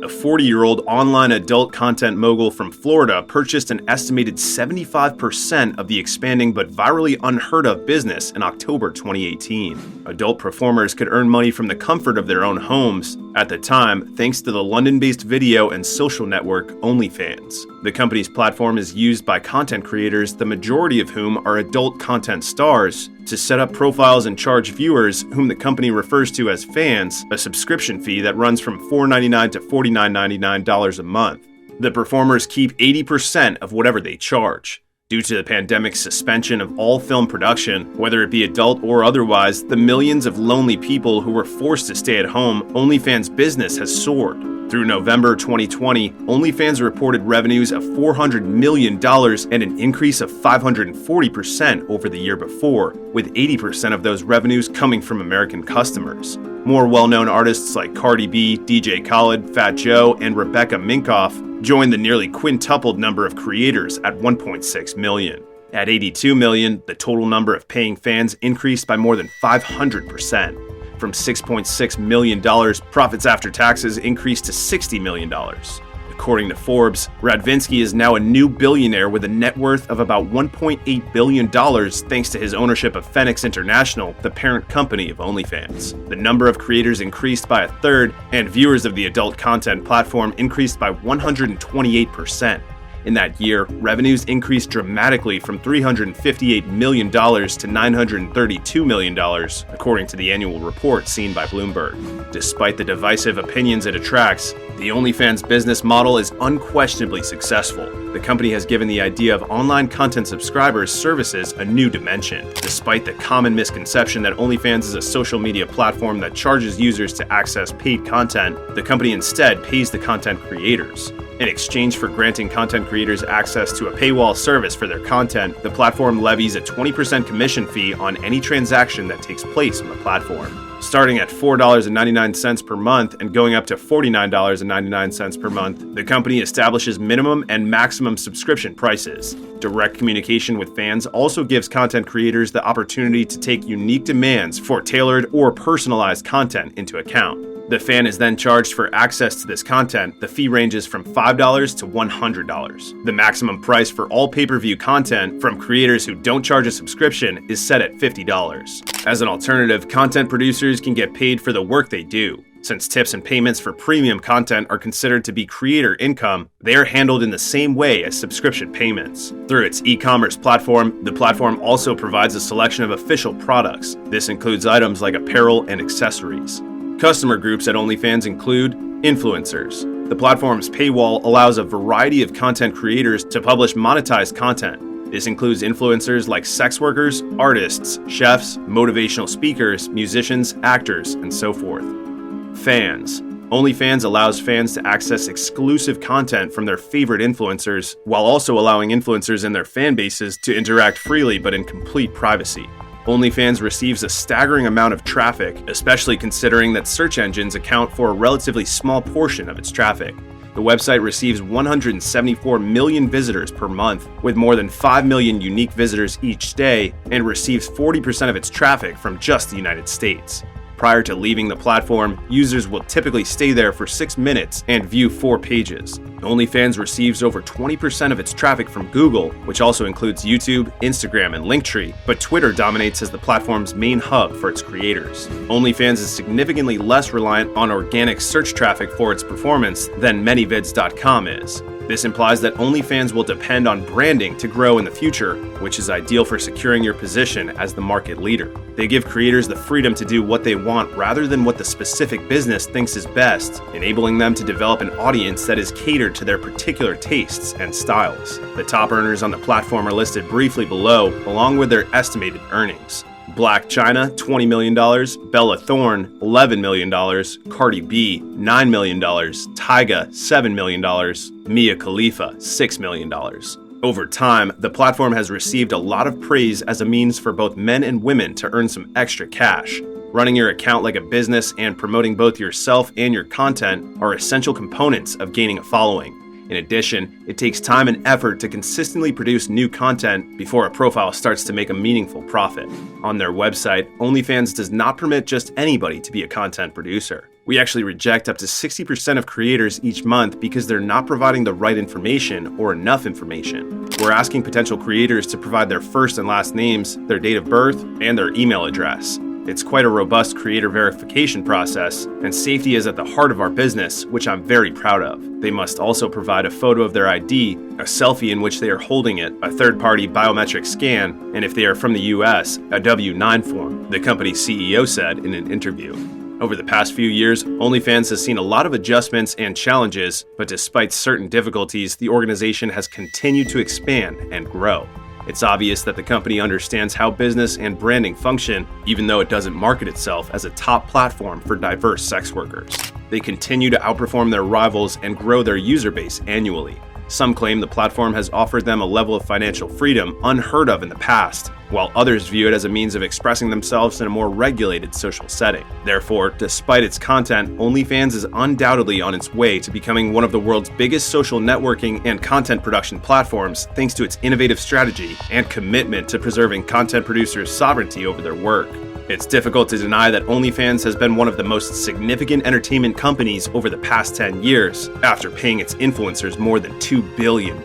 The 40-year-old online adult content mogul from Florida purchased an estimated 75% of the expanding but virally unheard of business in October 2018. Adult performers could earn money from the comfort of their own homes, at the time thanks to the London-based video and social network OnlyFans. The company's platform is used by content creators, the majority of whom are adult content stars, to set up profiles and charge viewers, whom the company refers to as fans, a subscription fee that runs from $4.99 to $49.99 a month. The performers keep 80% of whatever they charge. Due to the pandemic's suspension of all film production, whether it be adult or otherwise, the millions of lonely people who were forced to stay at home, OnlyFans' business has soared. Through November 2020, OnlyFans reported revenues of $400 million and an increase of 540% over the year before, with 80% of those revenues coming from American customers. More well-known artists like Cardi B, DJ Khaled, Fat Joe, and Rebecca Minkoff joined the nearly quintupled number of creators at 1.6 million. At 82 million, the total number of paying fans increased by more than 500%. From $6.6 million, profits after taxes increased to $60 million. According to Forbes, Radvinsky is now a new billionaire with a net worth of about $1.8 billion thanks to his ownership of Phoenix International, the parent company of OnlyFans. The number of creators increased by a third, and viewers of the adult content platform increased by 128%. In that year, revenues increased dramatically from $358 million to $932 million, according to the annual report seen by Bloomberg. Despite the divisive opinions it attracts, the OnlyFans business model is unquestionably successful. The company has given the idea of online content subscribers services a new dimension. Despite the common misconception that OnlyFans is a social media platform that charges users to access paid content, the company instead pays the content creators. In exchange for granting content creators access to a paywall service for their content, the platform levies a 20% commission fee on any transaction that takes place on the platform. Starting at $4.99 per month and going up to $49.99 per month, the company establishes minimum and maximum subscription prices. Direct communication with fans also gives content creators the opportunity to take unique demands for tailored or personalized content into account. The fan is then charged for access to this content. The fee ranges from $5 to $100. The maximum price for all pay-per-view content from creators who don't charge a subscription is set at $50. As an alternative, content producers can get paid for the work they do. Since tips and payments for premium content are considered to be creator income, they are handled in the same way as subscription payments. Through its e-commerce platform, the platform also provides a selection of official products. This includes items like apparel and accessories. Customer groups at OnlyFans include influencers. The platform's paywall allows a variety of content creators to publish monetized content. This includes influencers like sex workers, artists, chefs, motivational speakers, musicians, actors, and so forth. Fans. OnlyFans allows fans to access exclusive content from their favorite influencers, while also allowing influencers and their fan bases to interact freely but in complete privacy. OnlyFans receives a staggering amount of traffic, especially considering that search engines account for a relatively small portion of its traffic. The website receives 174 million visitors per month, with more than 5 million unique visitors each day, and receives 40% of its traffic from just the United States. Prior to leaving the platform, users will typically stay there for 6 minutes and view 4 pages. OnlyFans receives over 20% of its traffic from Google, which also includes YouTube, Instagram, and Linktree, but Twitter dominates as the platform's main hub for its creators. OnlyFans is significantly less reliant on organic search traffic for its performance than ManyVids.com is. This implies that OnlyFans will depend on branding to grow in the future, which is ideal for securing your position as the market leader. They give creators the freedom to do what they want rather than what the specific business thinks is best, enabling them to develop an audience that is catered to their particular tastes and styles. The top earners on the platform are listed briefly below, along with their estimated earnings. Black China, $20 million, Bella Thorne, $11 million, Cardi B, $9 million, Tyga, $7 million, Mia Khalifa, $6 million. Over time, the platform has received a lot of praise as a means for both men and women to earn some extra cash. Running your account like a business and promoting both yourself and your content are essential components of gaining a following. In addition, it takes time and effort to consistently produce new content before a profile starts to make a meaningful profit. On their website, OnlyFans does not permit just anybody to be a content producer. We actually reject up to 60% of creators each month because they're not providing the right information or enough information. We're asking potential creators to provide their first and last names, their date of birth, and their email address. It's quite a robust creator verification process, and safety is at the heart of our business, which I'm very proud of. They must also provide a photo of their ID, a selfie in which they are holding it, a third-party biometric scan, and if they are from the US, a W-9 form, the company's CEO said in an interview. Over the past few years, OnlyFans has seen a lot of adjustments and challenges, but despite certain difficulties, the organization has continued to expand and grow. It's obvious that the company understands how business and branding function, even though it doesn't market itself as a top platform for diverse sex workers. They continue to outperform their rivals and grow their user base annually. Some claim the platform has offered them a level of financial freedom unheard of in the past, while others view it as a means of expressing themselves in a more regulated social setting. Therefore, despite its content, OnlyFans is undoubtedly on its way to becoming one of the world's biggest social networking and content production platforms thanks to its innovative strategy and commitment to preserving content producers' sovereignty over their work. It's difficult to deny that OnlyFans has been one of the most significant entertainment companies over the past 10 years, after paying its influencers more than $2 billion.